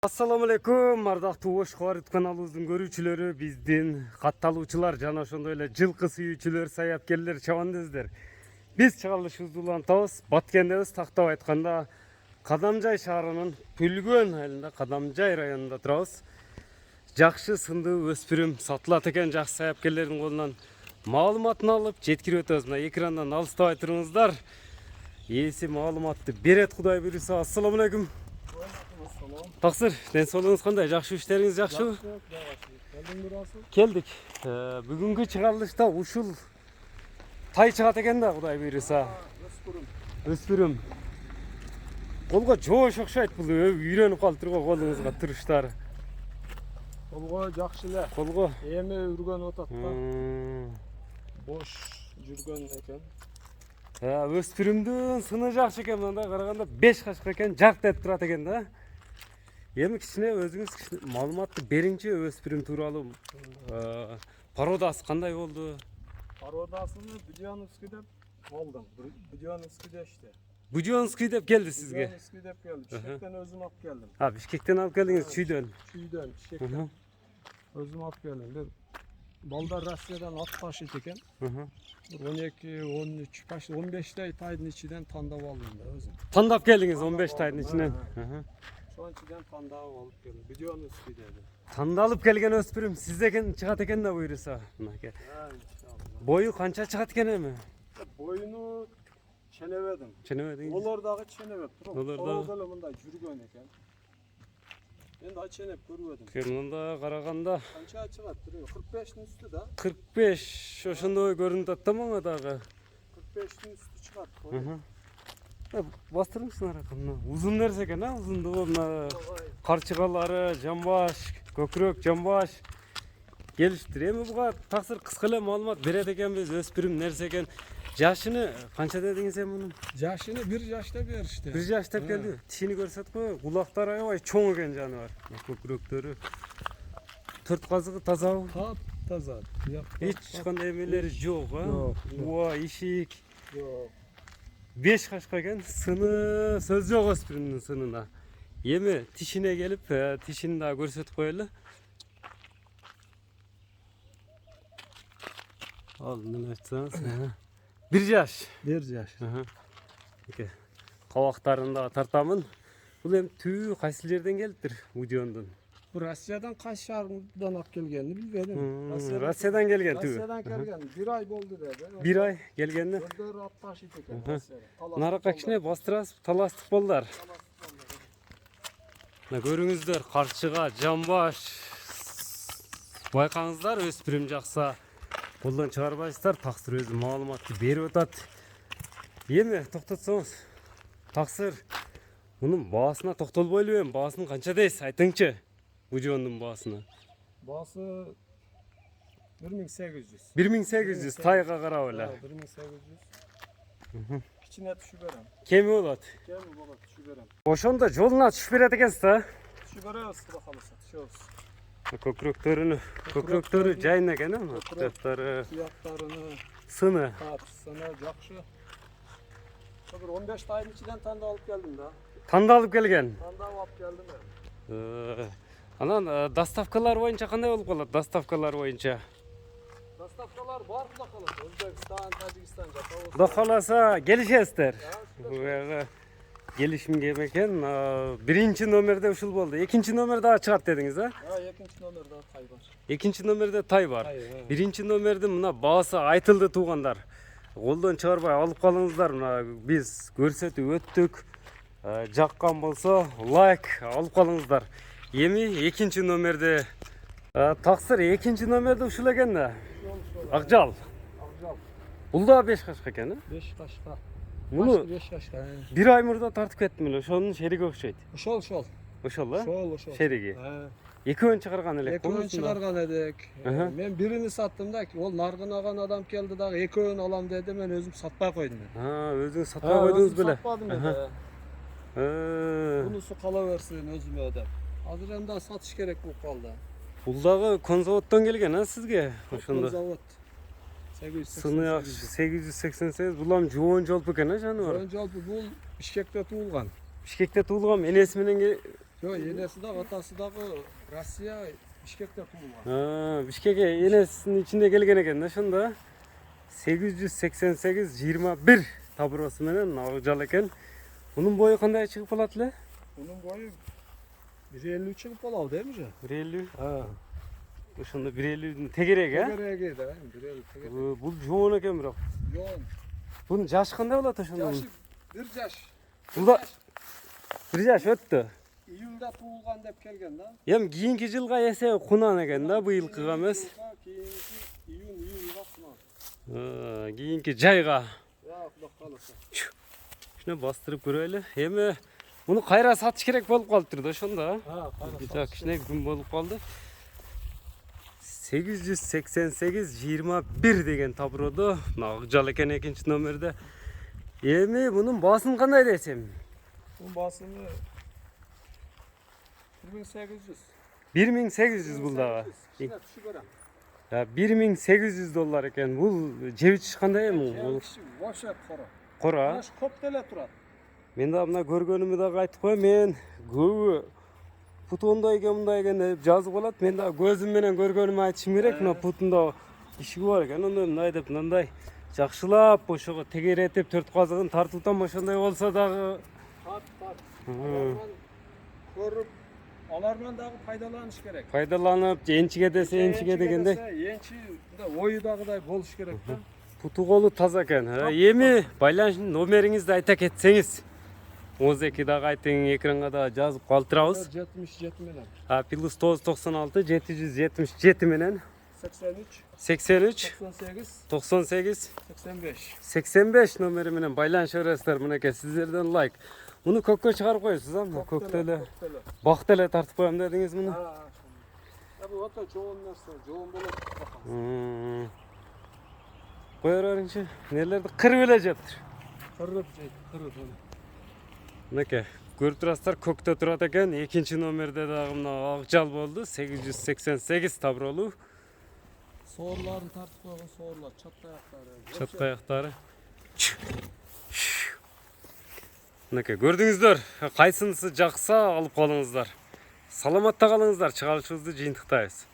Assalamu alaikum, ардактуу Ош Кабарит каналыбыздын көрүүчүлөрү, биздин катталуучулар жана ошондой эле жылкы сүйүүчүлөр, саякерлер, чабандездер. Биз чыгарылышыбызды улантабыз. Баткендебиз, тактап айтканда Кадамжай шаарынын Пүлгөн айылында, Кадамжай районунда турабыз. Жакшы сындуу өспүрүм сатылат экен, жакшы саякерлердин колунан маалыматын алып жеткирип өтөбүз. Мына экрандан алыстабай туруңуздар. Ээси маалыматты берет, Кудай буйруса. Ассаламу алейкум. Тақсыр, ден соолугуңуз кандай? Жакшы, иштериңиз жакшыбы? Келдик. Бүгүнкү чыгарылышта ушул тай чыгат экен да, Кудай буйруса. Өспүрүм. Колго жоош окшойт бул, үйрөнүп калыптыр го колуңузга туруштары. Колго жакшы эле. Колго Эми үргөнүп атат да. Бош жүргөн экен. Өспүрүмдүн сыны жакшы экен, мындай караганда 5 кашка экен, жарк деп турат экен да. Эми кичине өзүңүз маалыматты бериңчи, өспүрүм тууралуу. Пародасы кандай болду? Пародасыны Будённовский деп алдым. Будённовскийде иште. Будённовский деп келди сизге. Будённовский деп келди. Бишкектен өзүм алып келдим. Бишкектен алып келдиңиз, чүйдөн. Чүйдөн, Бишкектен. Өзүм алып келдим. Бир балдар Россиядан ат ташыйт экен. 12, 13, почти 15 тайдын ичинен тандап алдым да өзүм. Тандап келдиңиз 15 тайдын ичинен. Ошонун ичинен тандап алып келдим. Будённовский деди. Тандалып келген өспүрүм сизден чыгат экен да буйруса. Мынакей. Бою канча чыгат экен эми? Боюну ченебедим. Ченебедиңиз? Олар дагы ченебеп туруп. Олар дагы. Колго эле мындай жүргөн экен. Мен да ченеп көрбөдүм. Мында караганда Канча чыгат? 45'ин üstü да. 45 ошондой көрүнүп атат да мага дагы. 45'in üstü чыгат. Бастырыңыз наракы, мына узун нерсе экен, узундугу мына карчыгалары, жамбаш, көкүрөк, жамбаш келиштир. Эми буга таксыр кыска эле маалымат берет экенбиз, өспүрүм нерсе экен. Жашыны канча дедиңиз эми мунун? Жашыны 1 жашта беришти. 1 жаш деп келди. Тишини көрсөт го, кулактары аябай чоң экен жаныбар. Көкүрөктөрү. 4 казыгы тазабы? Таза. Эч кандай эмелери жок, Уа, ишик. Жок. 5 кашка экен, сыны сөз жок өспүрүмдүн сынына. Эми тишине келип, тишини да көрсөтүп коелу. Ал эмне айтсаңыз? 1 жаш. 1 жаш. Кабактарын да тартамын. Бул эми түбү кайсы жерден келиптир Будёндун? Bu Rusya'dan kaç şarkıdan alıp gelgenini bilmedim. Rusya'dan gelgen түбү. Rusya'dan gelgen. 1 ay oldu dedi. 1 ay gelгенде. Ördör at taşıyıp eken Rusya'da. Наракка кичине бастырасыз, таластык болдар. Мына көрүңүздөр, карчыга, жамбаш. Байкаңыздар, өспүрүм жакса колдон чыгарбайсыздар, таксыр өзү маалыматты берип атат. Эми токтотсоңуз, таксыр мунун баасына токтолбойлу эми, баасын канча дейсиз, айтыңчы. Будёндун баасына. Baası 1800. 1800 тайга карап эле. 1800. İçine düşüp verem. Кеми болот. Kemi baba düşüp verem. Ошондо жолуна түшүп берет экенсиз да. Düşüp verem sıra kalırsa düşüyoruz. Көкүрөктөрү жайын экен, жактары, Fiyatlarını, сыны. tartısını, jakşı. Bir 15 tayın içinden tanda alıp geldim da. Тандалып келген. Tanda alıp geldim ben. Анан доставкалар боюнча кандай болуп калат? Доставкалар боюнча. Dostavkalar var mı da kalır? Özbekistan, Tacikistan, Japon. Кудай кааласа келишесиздер. Келишим кем экен. Биринчи номерде ушул болду. Экинчи номер дагы чыгат дедиңиз, Ha, ikinci nomerde tay var. Экинчи номерде тай бар. Тай, Биринчи номердин мына баасы айтылды туугандар. Колдон чыгарбай алып калыңыздар. Мына биз көрсөтүп өттүк. Жаккан болсо лайк алып калыңыздар. Эми экинчи номерде таксыр экинчи номерде ушул экен да. Акжал. Avcal. Бул да 5 кашка экен, 5 kaşka. Муну 5 kaşka. 1 ай мурда тартып кеттим эле, ошонун шериги окшойт. Şol. Ошол да? Şol. Şerigi. Экөөнү чыгарган элек. Eköön çıkargan edik. Men birini sattım da ol nargın agan adam geldi da eköön alam dedi, men özüm satmay koydum. Өзүңүз сатпай койдуңуз беле? Satmadım dedi. Bunu su kalaversin özüme ödem. Hazır hem daha satış gerek bu kaldı. Бул дагы конзаводдон келген, сизге? Ошондо. Zavod. Сыны 888, бул ам жоон жолпу экен, жаныбар. Önce bu Bişkek'te tuğulgan. Бишкекте туулган, энеси менен Yok, yenesi de atası da Rusya Bişkek'te tuğulgan. Ha, Bişkek'e enesinin içinde gelgen eken da şunda 888-21 taburosu menen ağjal eken. Bunun boyu qanday çıkıp alatlı? Bunun boyu 1.53 çıkıp olav değil mi? 1.50. Ha. Ошондо 1.50 тегерек, а? Tegerege de 1.50 tegerege. Бул жоон экен бирок. Yoğun. Bunun жашы кандай болот ошондо? Yaşı 1 yaş. Бул 1 жаш өттү. İyulda tuğulgan dep kelgen da. Эми кийинки жылга эсеби кунан экен да, быйылкыга эмес. Keyinki iyulga kunan. Кийинки жайга. Ya Xudo kalırsa. Шуну бастырып көрөлү. Эми муну кайра сатыш керек болуп калыптыр да ошондо. Ha, kayra Жак кичине күн болуп калды. 888-21 деген табыродо Акжал экен экинчи номерде. Эми мунун баасын кандай десем? Bunun basımı 1800. 1800 бул дагы. İçine tuşu gören. Ya $1800 eкен. Бул жебич кандай эми? Бул Vaşet kora. кора. Baş koptele turat. Мен да мына көргөнүмдү дагы айтып коеюн. Мен көбү путунда экен мындай экен деп жазып алат. Мен да көзүм менен көргөнүмдү айтышым керек. Мына путунда ишиги бар экен. Онда мындай деп мындай жакшылап ошого тегеретип төрт казыгын тартуутан ошондой болсо дагы. Tat. Alarman korup alarman dağı faydalanış gerek. Пайдаланып, энчиге десе энчиге дегендей. Енчи да оюдагыдай болуш керек да. Путу колу таза экен. Эми байланыш номериңизди айта кетсеңиз. 12 дагы айтың, экранга да жазып калтырабыз. 77 менен. Плюс 996 777 менен 83 83 98 98 85. 85 номери менен байланыша бересиздер. Мынакей сиздерден лайк. Муну көккө чыгарып коесуз а? Көктө эле бакта эле тартып коем дедиңиз муну. Ya bu ata çoğun narsa, çoğun bolot bakalım. Koyar arınçı. Nelerdi kırıp ele жатыр. Kırıp onu. Мынакей көрүп турасыздар, көктө турат экен. Экинчи номерде дагы мына Акжал болду. 888 табролуу. Soğurlarını tartıp koyun, soğurlar, çatlı ayakları. Чат аяктары. Мынакей көрдүңүздөр. Кайсынысы жакса алып калыңыздар. Саламатта калыңыздар. Чыгарышыбызды жыйынтыктайбыз.